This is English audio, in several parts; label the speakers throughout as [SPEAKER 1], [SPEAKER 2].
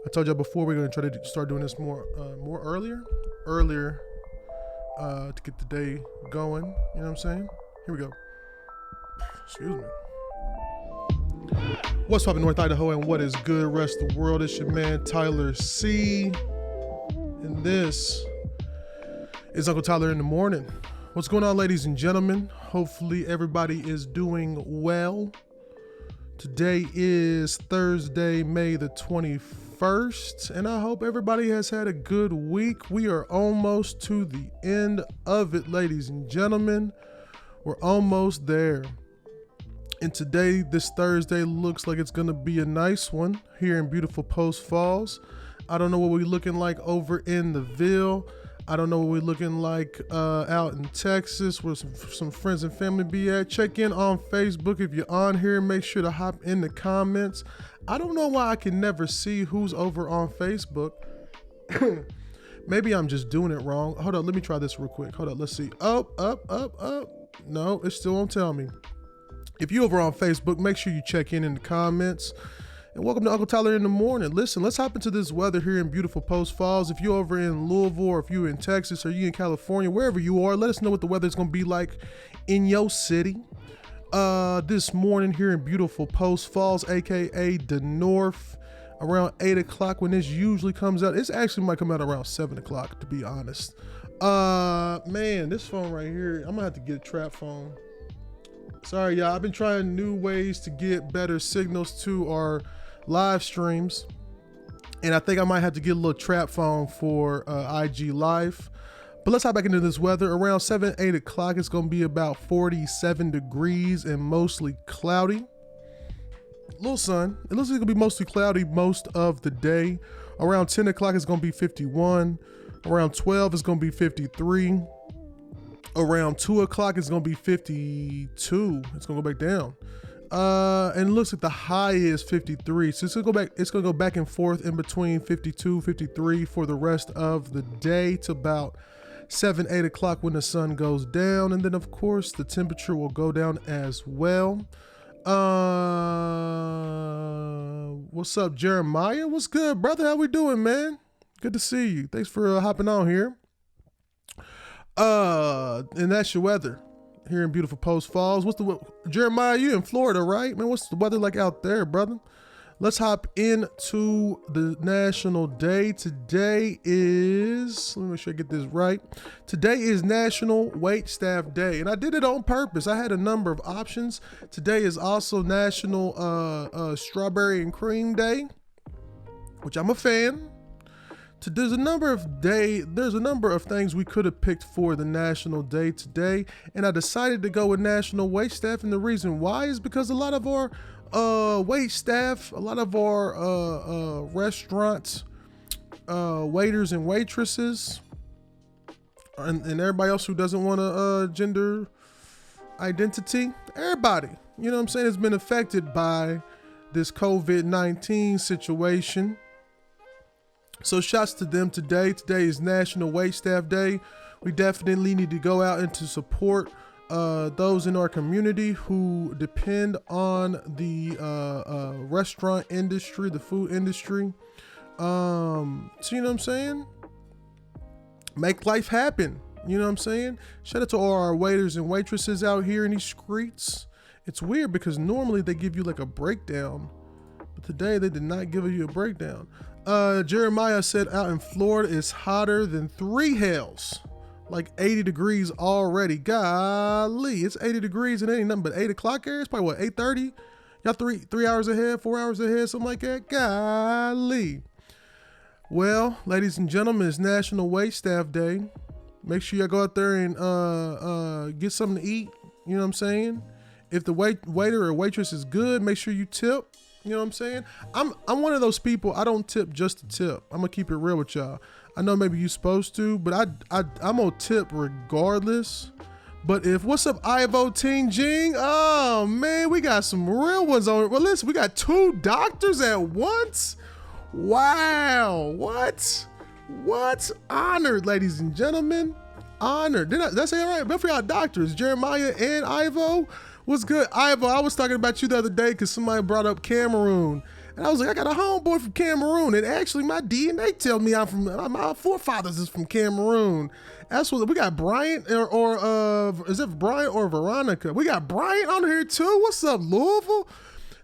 [SPEAKER 1] I told y'all before we're gonna try to start doing this more earlier to get the day going. You know what I'm saying? Here we go. Excuse me. What's poppin' North Idaho and what is good rest of the world? It's your man Tyler C. And this is Uncle Tyler in the morning. What's going on, ladies and gentlemen? Hopefully everybody is doing well. Today is Thursday, May the 21st, and I hope everybody has had a good week. We are almost to the end of it, ladies and gentlemen. We're almost there. And today, this Thursday, looks like it's going to be a nice one here in beautiful Post Falls. I don't know what we're looking like over in the Ville. I don't know what we're looking like out in Texas where some friends and family be at. Check in on Facebook. If you're on here, make sure to hop in the comments. I don't know why I can never see who's over on Facebook. Maybe I'm just doing it wrong. Hold on, let me try this real quick. Hold on, let's see. Up. No, it still won't tell me. If you're over on Facebook, make sure you check in the comments. And welcome to Uncle Tyler in the morning. Listen, let's hop into this weather here in beautiful Post Falls. If you're over in Louisville, or if you're in Texas, or you in California, wherever you are, let us know what the weather's going to be like in your city. This morning here in beautiful Post Falls, aka the North, around 8 o'clock when this usually comes out. It actually might come out around 7 o'clock, to be honest. Man, this phone right here, I'm going to have to get a trap phone. Sorry, y'all. I've been trying new ways to get better signals to our live streams, and I think I might have to get a little trap phone for IG Live. But let's hop back into this weather. Around 8 o'clock, it's going to be about 47 degrees and mostly cloudy. Little sun. It looks like it's going to be mostly cloudy most of the day. Around 10 o'clock, it's going to be 51. Around 12, it's going to be 53. Around 2 o'clock, it's going to be 52. It's going to go back down. And it looks like the high is 53. So it's going to go back and forth in between 52, 53 for the rest of the day to about 8 o'clock when the sun goes down. And then, of course, the temperature will go down as well. What's up, Jeremiah? What's good, brother? How we doing, man? Good to see you. Thanks for hopping on here. And that's your weather here in beautiful Post Falls. Jeremiah, you in Florida, right? Man, what's the weather like out there, brother? Let's hop into the national day. Today is, let me make sure I get this right. Today is National Waitstaff Day, and I did it on purpose. I had a number of options. Today is also National Strawberry and Cream Day, which I'm a fan. There's a number of things we could have picked for the national day today, and I decided to go with National Waitstaff. And the reason why is because a lot of our wait staff, a lot of our restaurant waiters and waitresses, and everybody else who doesn't want a gender identity, everybody, you know what I'm saying, has been affected by this COVID-19 situation. So shouts to them today. Today is National Waitstaff Day. We definitely need to go out and to support those in our community who depend on the restaurant industry, the food industry. So you know what I'm saying? Make life happen. You know what I'm saying? Shout out to all our waiters and waitresses out here in these streets. It's weird because normally they give you like a breakdown, but today they did not give you a breakdown. Jeremiah said out in Florida it's hotter than 3 hells, like 80 degrees already. Golly, it's 80 degrees and it ain't nothing but 8 o'clock here. It's probably what, 8:30? Y'all 3 hours ahead, 4 hours ahead, something like that. Golly. Well, ladies and gentlemen, it's National Waitstaff Day. Make sure y'all go out there and get something to eat. You know what I'm saying? If the waiter or waitress is good, make sure you tip. You know what I'm saying? I'm one of those people, I don't tip just to tip. I'm gonna keep it real with y'all. I know maybe you're supposed to, but I'm gonna tip regardless. But what's up, Ivo Ting Jing? Oh man, we got some real ones on. Well, listen, we got 2 doctors at once. Wow, what? Honored, ladies and gentlemen. Honored. Did I say all right? But for y'all doctors, Jeremiah and Ivo. What's good, Ivo? I was talking about you the other day because somebody brought up Cameroon. And I was like, I got a homeboy from Cameroon. And actually, my DNA tells me my forefathers is from Cameroon. That's what we got. Bryant or is it Bryant or Veronica? We got Bryant on here too. What's up, Louisville?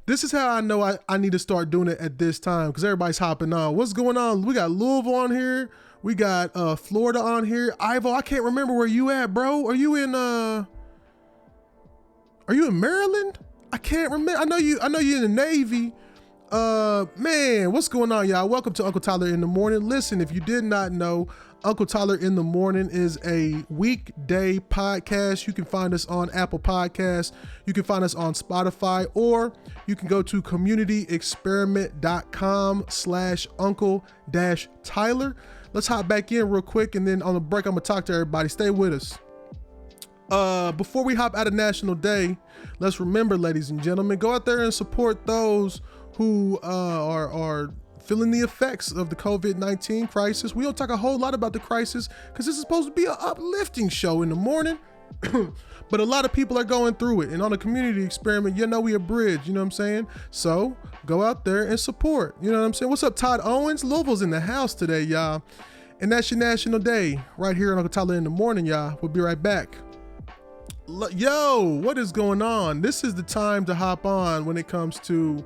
[SPEAKER 1] This is how I know I need to start doing it at this time because everybody's hopping on. What's going on? We got Louisville on here. We got Florida on here. Ivo, I can't remember where you at, bro. Are you in Maryland? I can't remember. I know you're in the Navy. Man, what's going on, y'all? Welcome to Uncle Tyler in the Morning. Listen, if you did not know, Uncle Tyler in the Morning is a weekday podcast. You can find us on Apple Podcasts. You can find us on Spotify, or you can go to communityexperiment.com/Uncle-Tyler. Let's hop back in real quick, and then on the break, I'm gonna talk to everybody. Stay with us. Before we hop out of National Day, let's remember, ladies and gentlemen, go out there and support those who are feeling the effects of the COVID-19 crisis. We don't talk a whole lot about the crisis because this is supposed to be an uplifting show in the morning. But a lot of people are going through it. And on a community experiment, we a bridge, you know what I'm saying? So go out there and support, you know what I'm saying? What's up, Todd Owens? Louisville's in the house today, y'all. And that's your National Day right here on Uncle Tyler in the Morning, y'all. We'll be right back. Yo, what is going on? This is the time to hop on when it comes to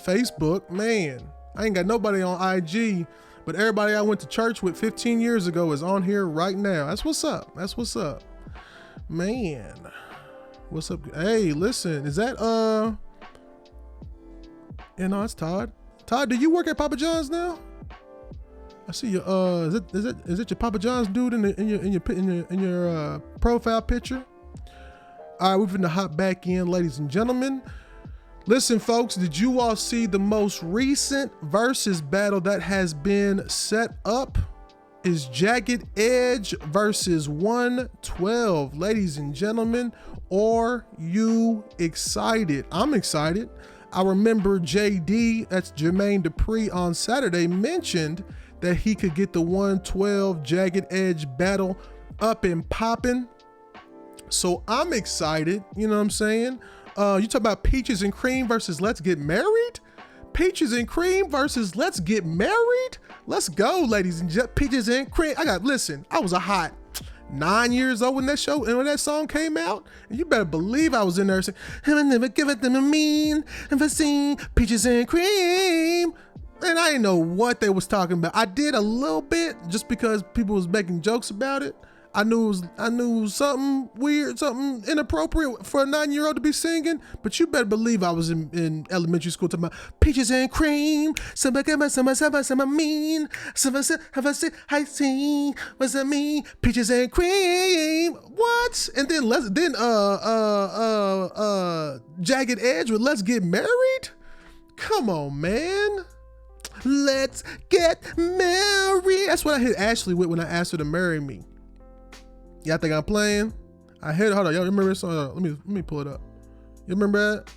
[SPEAKER 1] Facebook. Man, I ain't got nobody on IG, but everybody I went to church with 15 years ago is on here right now. That's what's up. Man, what's up? Hey, listen, is that it's Todd. Todd, do you work at Papa John's now? I see you. Is it your Papa John's dude in your profile picture? All right, we're gonna hop back in, ladies and gentlemen. Listen, folks, did you all see the most recent versus battle that has been set up? Is Jagged Edge versus 112. Ladies and gentlemen, are you excited? I'm excited. I remember JD, that's Jermaine Dupri, on Saturday mentioned that he could get the 112 Jagged Edge battle up and popping. So I'm excited, you know what I'm saying? You talk about Peaches and Cream versus Let's Get Married? Peaches and Cream versus Let's Get Married? Let's go, ladies and gentlemen. Peaches and Cream. I was a hot 9 years old when that song came out. And you better believe I was in there saying, I never give it them a mean, ever seen Peaches and Cream. And I didn't know what they was talking about. I did a little bit just because people was making jokes about it. I knew something weird, something inappropriate for a 9-year-old to be singing, but you better believe I was in elementary school talking about Peaches and Cream. Some mean, I see what's that mean? Peaches and Cream. What? And then Jagged Edge with Let's Get Married. Come on, man. Let's get married. That's what I hit Ashley with when I asked her to marry me. Y'all think I'm playing? I hit. Hold on, y'all remember this song? Let me pull it up. You remember that?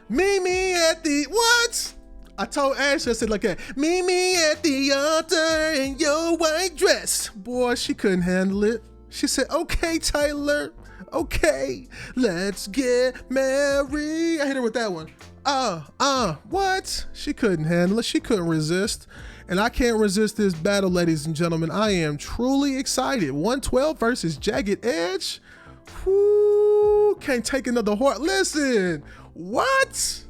[SPEAKER 1] Meet me at the what? I told Ashley, I said like that. Meet me at the altar in your white dress. Boy, she couldn't handle it. She said, "Okay, Tyler. Okay, let's get married." I hit her with that one. What? She couldn't handle it. She couldn't resist. And I can't resist this battle, ladies and gentlemen. I am truly excited. 112 versus Jagged Edge. Whoo, can't take another horse. Listen, what?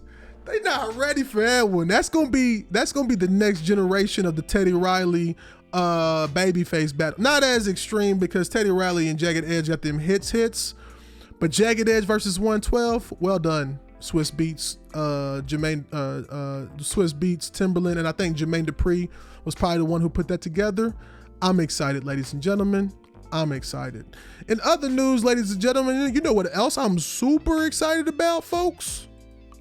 [SPEAKER 1] They not ready for that one. That's gonna be the next generation of the Teddy Riley babyface battle. Not as extreme because Teddy Riley and Jagged Edge got them hits. But Jagged Edge versus 112, well done. Swiss Beats, Swiss Beats, Timberland, and I think Jermaine Dupri was probably the one who put that together. I'm excited, ladies and gentlemen. I'm excited. In other news, ladies and gentlemen, you know what else I'm super excited about, folks?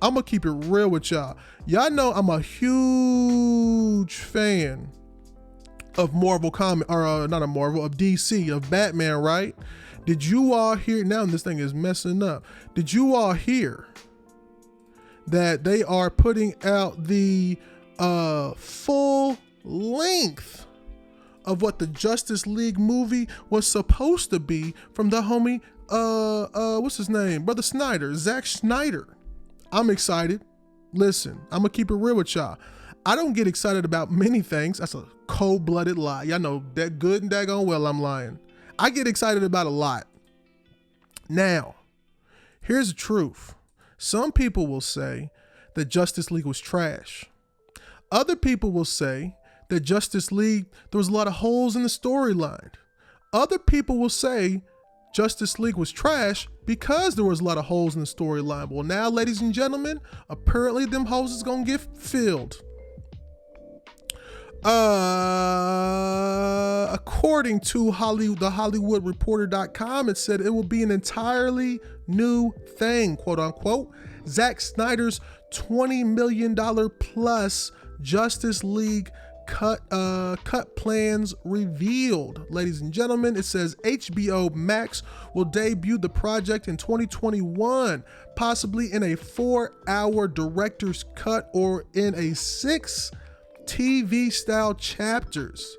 [SPEAKER 1] I'm gonna keep it real with y'all. Y'all know I'm a huge fan of Marvel comic, or not a Marvel, of DC, of Batman, right? Did you all hear, now this thing is messing up. Did you all hear that they are putting out the full length of what the Justice League movie was supposed to be from the homie what's his name? Brother Snyder, Zack Snyder. I'm excited. Listen, I'm gonna keep it real with y'all. I don't get excited about many things. That's a cold-blooded lie. Y'all know that good and daggone well I'm lying. I get excited about a lot. Now, here's the truth. Some people will say that Justice League was trash. Other people will say that Justice League, there was a lot of holes in the storyline. Other people will say Justice League was trash because there was a lot of holes in the storyline. Well, now, ladies and gentlemen, apparently them holes is gonna get filled. According to the HollywoodReporter.com, it said it will be an entirely new thing, quote unquote. Zack Snyder's $20 million plus Justice League cut plans revealed. Ladies and gentlemen, it says HBO Max will debut the project in 2021, possibly in a 4-hour director's cut or in a 6 TV style chapters,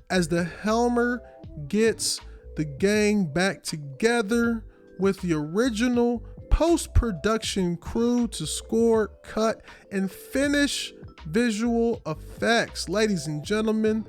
[SPEAKER 1] as the Helmer gets the gang back together with the original post-production crew to score, cut, and finish visual effects. Ladies and gentlemen,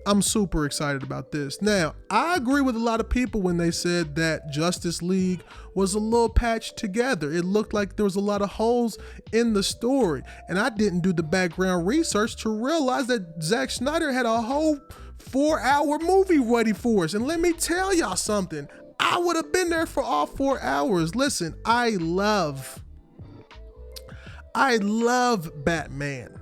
[SPEAKER 1] I'm super excited about this. Now, I agree with a lot of people when they said that Justice League was a little patched together. It looked like there was a lot of holes in the story. And I didn't do the background research to realize that Zack Snyder had a whole 4-hour movie ready for us. And let me tell y'all something. I would have been there for all 4 hours. Listen, I love Batman.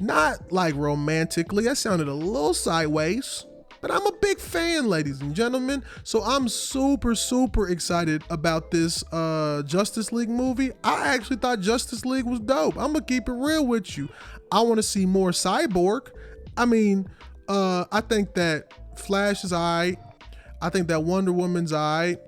[SPEAKER 1] Not like romantically, that sounded a little sideways, but I'm a big fan, ladies and gentlemen. So I'm super, super excited about this Justice League movie. I actually thought Justice League was dope. I'm gonna keep it real with you. I wanna see more Cyborg. I mean, I think that Flash is alright. I think that Wonder Woman's alright.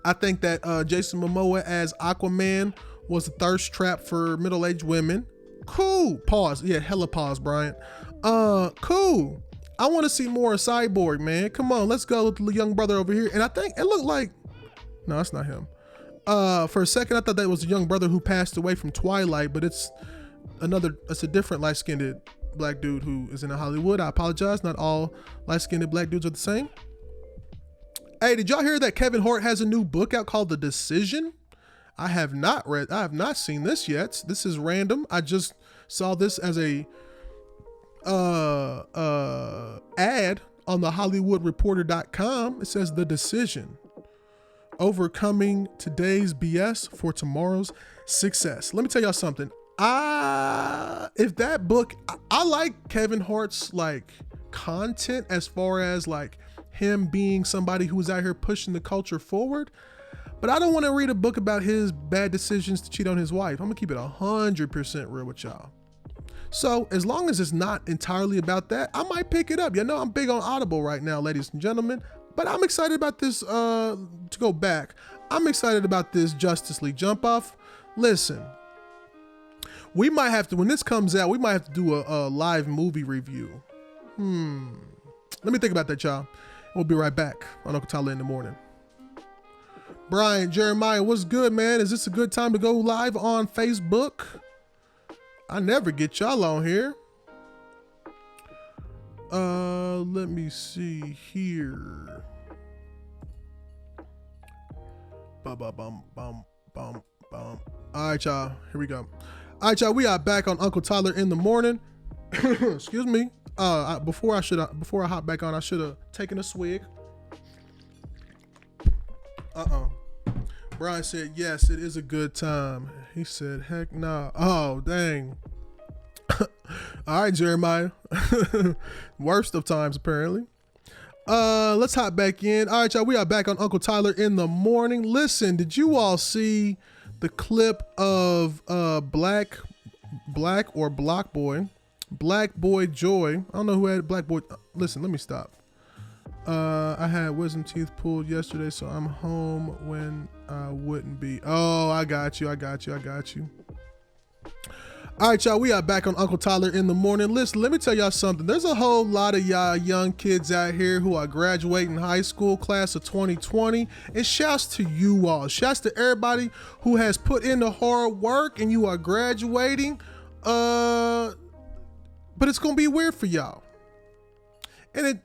[SPEAKER 1] I think that Jason Momoa as Aquaman was a thirst trap for middle-aged women. Cool. Pause. Yeah, hella pause, Brian. Cool. I want to see more of Cyborg, man. Come on, let's go with the young brother over here. And I think it looked like, no, that's not him. For a second, I thought that was a young brother who passed away from Twilight, but it's a different light-skinned black dude who is in Hollywood. I apologize. Not all light-skinned black dudes are the same. Hey, did y'all hear that Kevin Hart has a new book out called The Decision? I have not seen this yet. This is random. I just saw this as a ad on the HollywoodReporter.com. It says The Decision: overcoming today's BS for tomorrow's success. Let me tell y'all something. If that book, I like Kevin Hart's like content as far as like him being somebody who's out here pushing the culture forward. But I don't want to read a book about his bad decisions to cheat on his wife. I'm gonna keep it 100% real with y'all. So as long as it's not entirely about that, I might pick it up. You know, I'm big on Audible right now, ladies and gentlemen. But I'm excited about this, to go back. I'm excited about this Justice League jump off. Listen, we might have to, when this comes out, we might have to do a live movie review. Let me think about that, y'all. We'll be right back on Uncle Tyler in the Morning. Brian, Jeremiah, what's good, man? Is this a good time to go live on Facebook? I never get y'all on here. Let me see here. All right, y'all. Here we go. All right, y'all. We are back on Uncle Tyler in the Morning. Excuse me. Before I hop back on, I should have taken a swig. Brian said, yes, it is a good time. He said, heck nah. Oh, dang. All right, Jeremiah. Worst of times, apparently. Let's hop back in. All right, y'all. We are back on Uncle Tyler in the Morning. Listen, did you all see the clip of Black Boy Joy? I don't know who had Black Boy. Listen, let me stop. I had wisdom teeth pulled yesterday, so I'm home when I wouldn't be. Oh, I got you. All right, y'all, we are back on Uncle Tyler in the morning. Listen, let me tell y'all something. There's a whole lot of y'all young kids out here who are graduating high school, class of 2020. And shouts to you all. Shouts to everybody who has put in the hard work and you are graduating. But it's going to be weird for y'all. And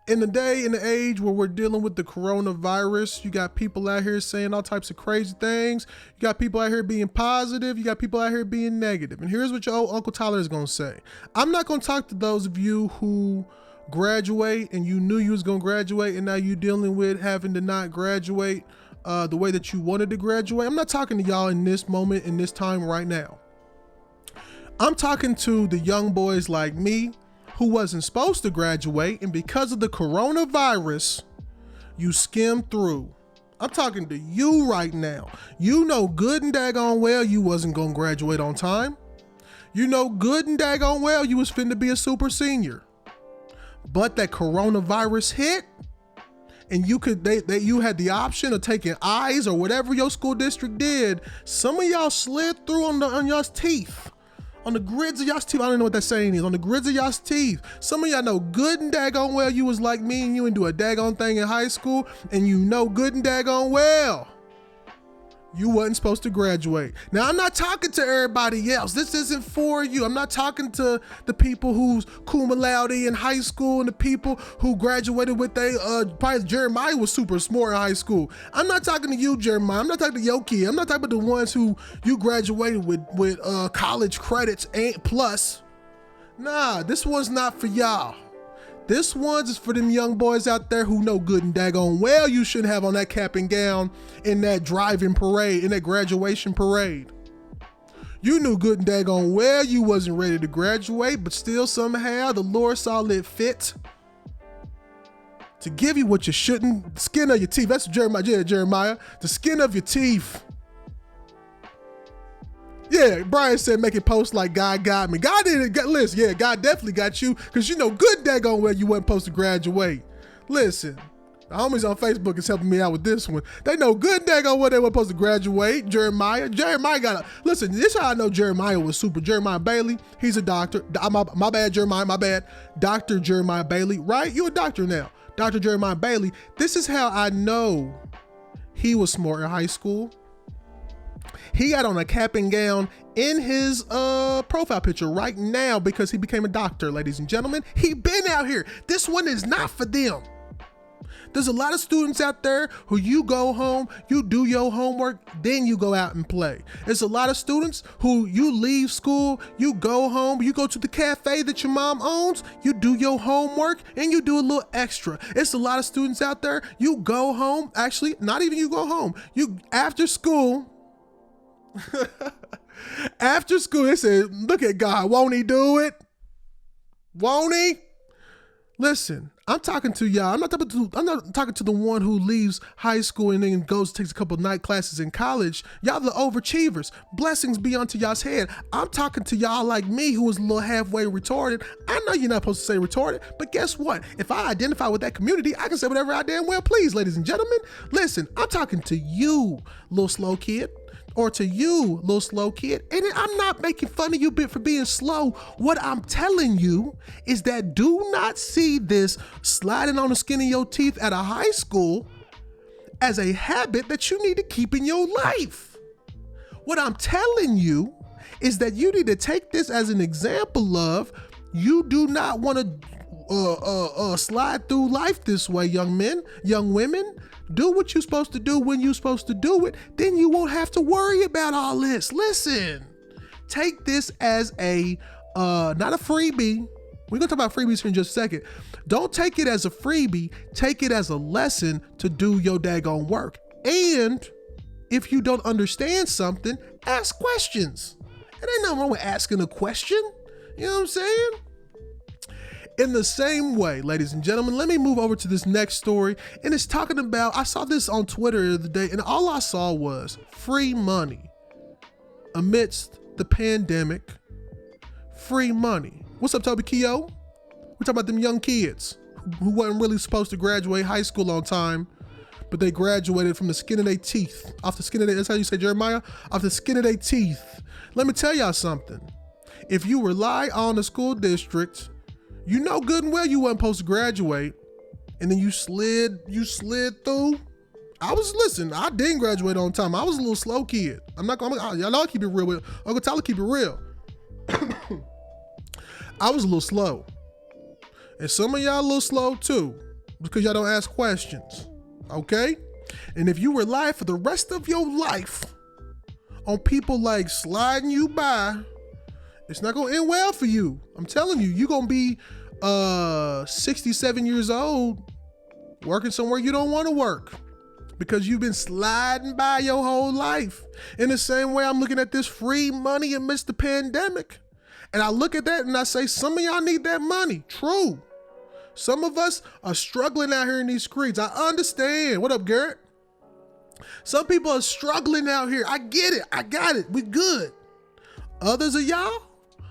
[SPEAKER 1] in the day and the age where we're dealing with the coronavirus, you got people out here saying all types of crazy things. You got people out here being positive. You got people out here being negative. And here's what your old Uncle Tyler is going to say. I'm not going to talk to those of you who graduate and you knew you was going to graduate and now you're dealing with having to not graduate the way that you wanted to graduate. I'm not talking to y'all in this moment, in this time right now. I'm talking to the young boys like me who wasn't supposed to graduate, and because of the coronavirus, you skimmed through. I'm talking to you right now. You know good and daggone well you wasn't gonna graduate on time. You know good and daggone well you was finna be a super senior. But that coronavirus hit, and you had the option of taking eyes or whatever your school district did. Some of y'all slid through on y'all's teeth. On the grids of y'all's teeth. I don't know what that saying is. On the grids of y'all's teeth. Some of y'all know good and daggone well you was like me and you and do a daggone thing in high school, and you know good and daggone well you wasn't supposed to graduate. Now, I'm not talking to everybody else. This isn't for you. I'm not talking to the people who's cum laude in high school and the people who graduated with probably Jeremiah was super smart in high school. I'm not talking to you, Jeremiah. I'm not talking to your kid. I'm not talking about the ones who you graduated with college credits and plus. Nah, this one's not for y'all. This one's is for them young boys out there who know good and daggone well you shouldn't have on that cap and gown in that driving parade, in that graduation parade. You knew good and daggone well you wasn't ready to graduate, but still somehow the Lord saw it fit to give you what you shouldn't. The skin of your teeth. That's Jeremiah. Yeah, Jeremiah. The skin of your teeth. Yeah, Brian said make it post like God got me. God didn't get, listen, yeah, God definitely got you because you know good daggone well you wasn't supposed to graduate. Listen, the homies on Facebook is helping me out with this one. They know good daggone well they weren't supposed to graduate. Jeremiah listen, this is how I know Jeremiah was super. Jeremiah Bailey, he's a doctor. My bad, Jeremiah, my bad. Dr. Jeremiah Bailey, right? You a doctor now. Dr. Jeremiah Bailey. This is how I know he was smart in high school. He got on a cap and gown in his profile picture right now because he became a doctor, ladies and gentlemen. He been out here. This one is not for them. There's a lot of students out there who you go home, you do your homework, then you go out and play. There's a lot of students who you leave school, you go home, you go to the cafe that your mom owns, you do your homework, and you do a little extra. It's a lot of students out there, you go home, actually, not even you go home, you after school, after school, they said, look at God, won't he do it? Won't he? Listen, I'm talking to y'all. I'm not talking to the one who leaves high school and then takes a couple of night classes in college. Y'all the overachievers. Blessings be unto y'all's head. I'm talking to y'all like me who was a little halfway retarded. I know you're not supposed to say retarded, but guess what? If I identify with that community, I can say whatever I damn well please, ladies and gentlemen. Listen, I'm talking to you, little slow kid. Or to you, little slow kid. And I'm not making fun of you for being slow. What I'm telling you is that do not see this sliding on the skin of your teeth at a high school as a habit that you need to keep in your life. What I'm telling you is that you need to take this as an example of you do not want to slide through life this way, young men, young women. Do what you're supposed to do when you're supposed to do it. Then you won't have to worry about all this. Listen, take this as a, not a freebie. We're going to talk about freebies here in just a second. Don't take it as a freebie. Take it as a lesson to do your daggone work. And if you don't understand something, ask questions. And ain't nothing wrong with asking a question. You know what I'm saying? In the same way, ladies and gentlemen, let me move over to this next story. And it's talking about, I saw this on Twitter the other day, and all I saw was free money amidst the pandemic. Free money. What's up, Toby Keogh? We're talking about them young kids who wasn't really supposed to graduate high school on time, but they graduated from the skin of their teeth. Off the skin of their, that's how you say, Jeremiah? Off the skin of their teeth. Let me tell y'all something. If you rely on the school district, you know good and well you wasn't supposed to graduate, and then you slid through. I didn't graduate on time. I was a little slow kid. Y'all keep it real with Uncle Tyler, keep it real. I was a little slow. And some of y'all a little slow too, because y'all don't ask questions. Okay? And if you rely for the rest of your life on people like sliding you by, it's not gonna end well for you. I'm telling you, you're gonna be 67 years old working somewhere you don't want to work, because you've been sliding by your whole life. In the same way I'm looking at this free money amidst the pandemic. And I look at that and I say, some of y'all need that money. True. Some of us are struggling out here in these streets. I understand. What up, Garrett? Some people are struggling out here. I get it. I got it. We good. Others of y'all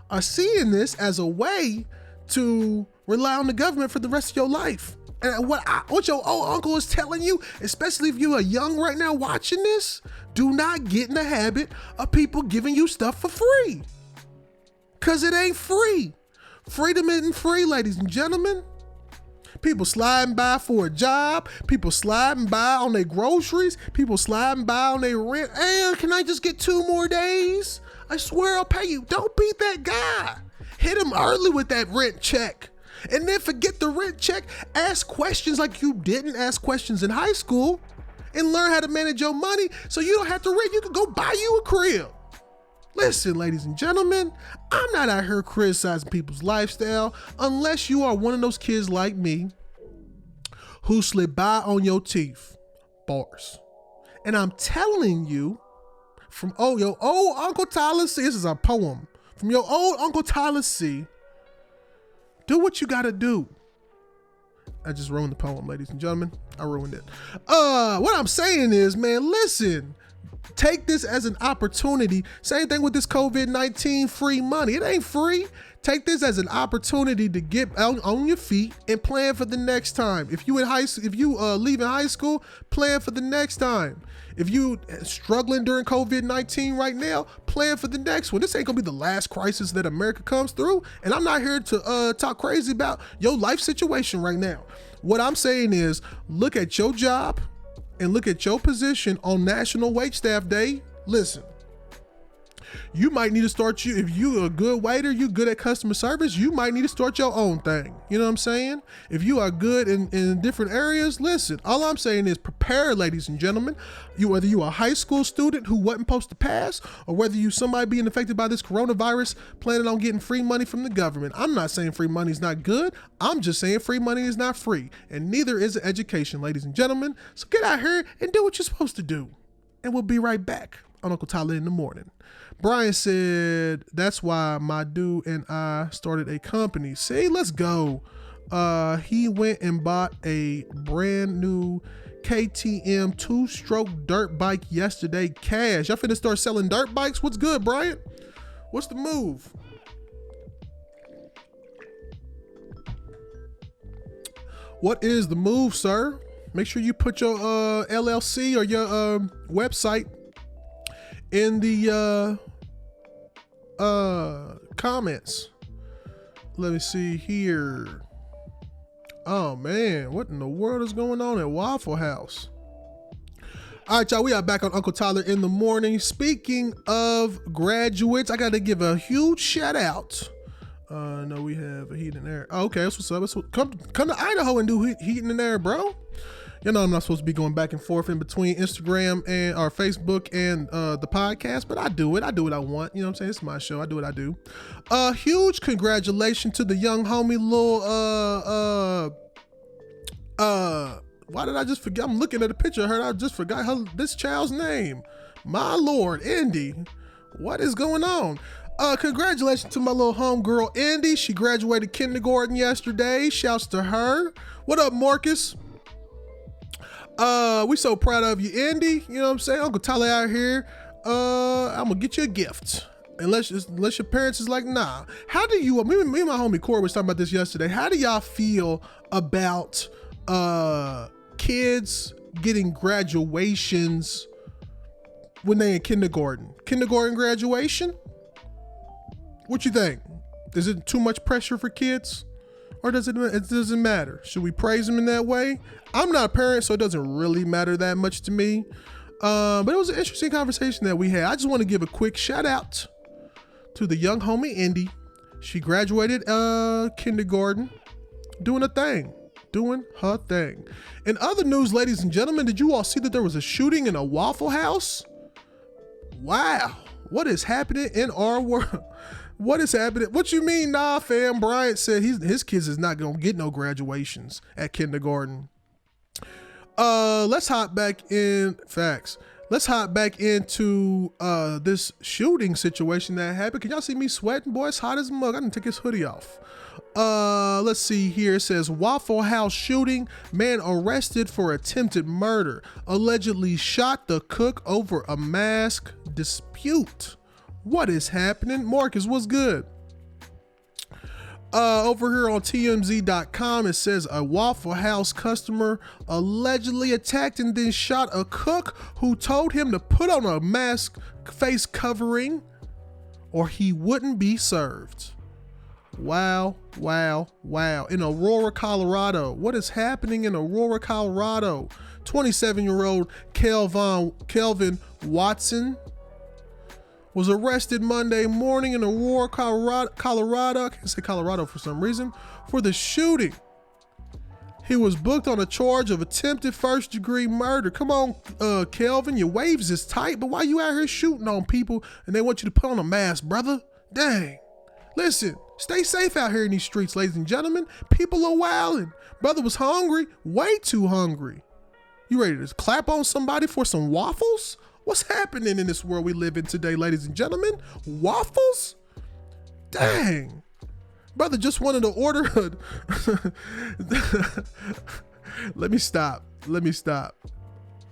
[SPEAKER 1] are seeing this as a way to rely on the government for the rest of your life. And what your old uncle is telling you, especially if you are young right now watching this, do not get in the habit of people giving you stuff for free. Because it ain't free. Freedom isn't free, ladies and gentlemen. People sliding by for a job. People sliding by on their groceries. People sliding by on their rent. Hey, can I just get 2 more days? I swear I'll pay you. Don't be that guy. Hit him early with that rent check. And then forget the rent check. Ask questions like you didn't ask questions in high school, and learn how to manage your money so you don't have to rent. You can go buy you a crib. Listen, ladies and gentlemen, I'm not out here criticizing people's lifestyle unless you are one of those kids like me who slid by on your teeth. Bars. And I'm telling you, from your old Uncle Tyler C, this is a poem, from your old Uncle Tyler C, do what you gotta do. I just ruined the poem, ladies and gentlemen. I ruined it. What I'm saying is, man, listen, take this as an opportunity. Same thing with this COVID-19 free money. It ain't free. Take this as an opportunity to get on your feet and plan for the next time. If you leaving high school, plan for the next time. If you struggling during COVID-19 right now, plan for the next one. This ain't gonna be the last crisis that America comes through. And I'm not here to talk crazy about your life situation right now. What I'm saying is, look at your job and look at your position on National Wait Staff Day. Listen, you might need to start if you're a good waiter, you good at customer service, you might need to start your own thing. You know what I'm saying? If you are good in different areas, listen, all I'm saying is prepare, ladies and gentlemen. Whether you are a high school student who wasn't supposed to pass, or whether you somebody being affected by this coronavirus planning on getting free money from the government. I'm not saying free money is not good. I'm just saying free money is not free, and neither is education, ladies and gentlemen. So get out here and do what you're supposed to do. And we'll be right back on Uncle Tyler in the Morning. Brian said, that's why my dude and I started a company. See, let's go. He went and bought a brand new KTM 2-stroke dirt bike yesterday. Cash. Y'all finna start selling dirt bikes? What's good, Brian? What's the move? What is the move, sir? Make sure you put your LLC or your website in the comments. Let me see here. Oh man, what in the world is going on at Waffle House? All right, y'all, we are back on Uncle Tyler in the Morning. Speaking of graduates, I got to give a huge shout out. No, we have a heat and air. Oh, okay, that's what's up. Come to Idaho and do heat and air, bro. You know I'm not supposed to be going back and forth in between Instagram and or Facebook and the podcast, but I do it. I do what I want. You know what I'm saying? It's my show. I do what I do. Huge congratulations to the young homie, why did I just forget? I'm looking at a picture of her. I just forgot this child's name. My Lord, Indy. What is going on? Congratulations to my little homegirl, Indy. She graduated kindergarten yesterday. Shouts to her. What up, Marcus? We so proud of you, Indy. You know what I'm saying? Uncle Tyler out here. I'm gonna get you a gift. Unless your parents is like, nah. How do you, me and my homie Corey was talking about this yesterday. How do y'all feel about kids getting graduations when they in kindergarten? Kindergarten graduation? What you think? Is it too much pressure for kids? Or it doesn't matter? Should we praise them in that way? I'm not a parent, so it doesn't really matter that much to me. But it was an interesting conversation that we had. I just want to give a quick shout out to the young homie Indy. She graduated kindergarten, doing her thing. In other news, ladies and gentlemen, did you all see that there was a shooting in a Waffle House? Wow, what is happening in our world? What is happening? What you mean, nah, fam? Bryant said his kids is not gonna get no graduations at kindergarten. Let's hop back in facts. Let's hop back into this shooting situation that happened. Can y'all see me sweating, boy? It's hot as a mug. I didn't take his hoodie off. Let's see here. It says Waffle House shooting. Man arrested for attempted murder. Allegedly shot the cook over a mask dispute. What is happening? Marcus, what's good? Over here on TMZ.com, it says a Waffle House customer allegedly attacked and then shot a cook who told him to put on a mask, face covering, or he wouldn't be served. Wow. In Aurora, Colorado. What is happening in Aurora, Colorado? 27-year-old Kelvin Watson was arrested Monday morning in Aurora, Colorado. I can't say Colorado for some reason, for the shooting. He was booked on a charge of attempted first-degree murder. Come on, Kelvin, your waves is tight, but why you out here shooting on people and they want you to put on a mask, brother? Dang. Listen, stay safe out here in these streets, ladies and gentlemen. People are wilding. Brother was hungry, way too hungry. You ready to clap on somebody for some waffles? What's happening in this world we live in today, ladies and gentlemen? Waffles? Dang. Brother just wanted to order Let me stop.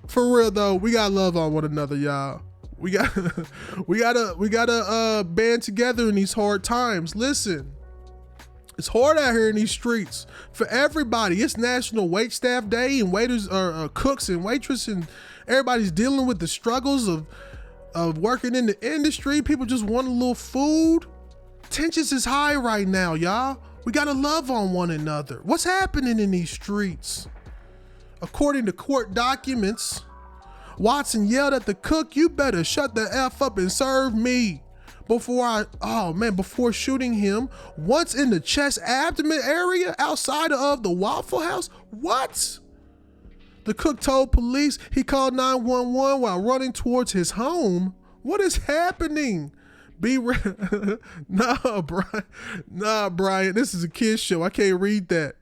[SPEAKER 1] For real though, we got love on one another, y'all. We gotta band together in these hard times. Listen, it's hard out here in these streets for everybody. It's National Waitstaff Day, and waiters are cooks and waitresses, and everybody's dealing with the struggles of working in the industry. People just want a little food. Tensions is high right now, y'all. We gotta love on one another. What's happening in these streets? According to court documents, Watson yelled at the cook, "You better shut the F up and serve me," before shooting him once in the chest abdomen area outside of the Waffle House. What? The cook told police he called 911 while running towards his home. What is happening? Nah, Brian, this is a kid's show. I can't read that.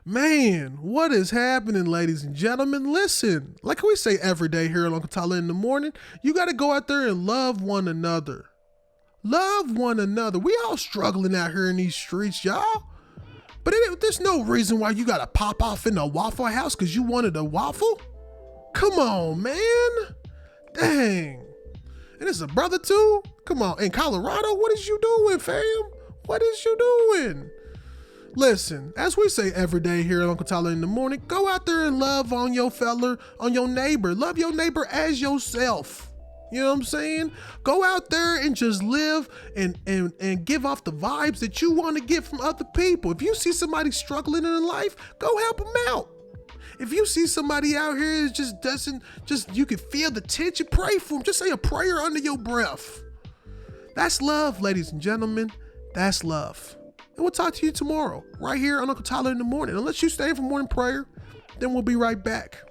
[SPEAKER 1] Man, what is happening, ladies and gentlemen? Listen, like we say every day here at Uncle Tyler in the morning, you got to go out there and love one another. Love one another. We all struggling out here in these streets, y'all. But there's no reason why you got to pop off in a Waffle House because you wanted a waffle. Come on, man. Dang. And it's a brother too? Come on. In Colorado, what is you doing, fam? What is you doing? Listen, as we say every day here at Uncle Tyler in the morning, go out there and love on your on your neighbor. Love your neighbor as yourself. You know what I'm saying? Go out there and just live and give off the vibes that you want to get from other people. If you see somebody struggling in life, go help them out. If you see somebody out here that you can feel the tension, pray for them. Just say a prayer under your breath. That's love, ladies and gentlemen. That's love. And we'll talk to you tomorrow, right here on Uncle Tyler in the morning. Unless you stay for morning prayer, then we'll be right back.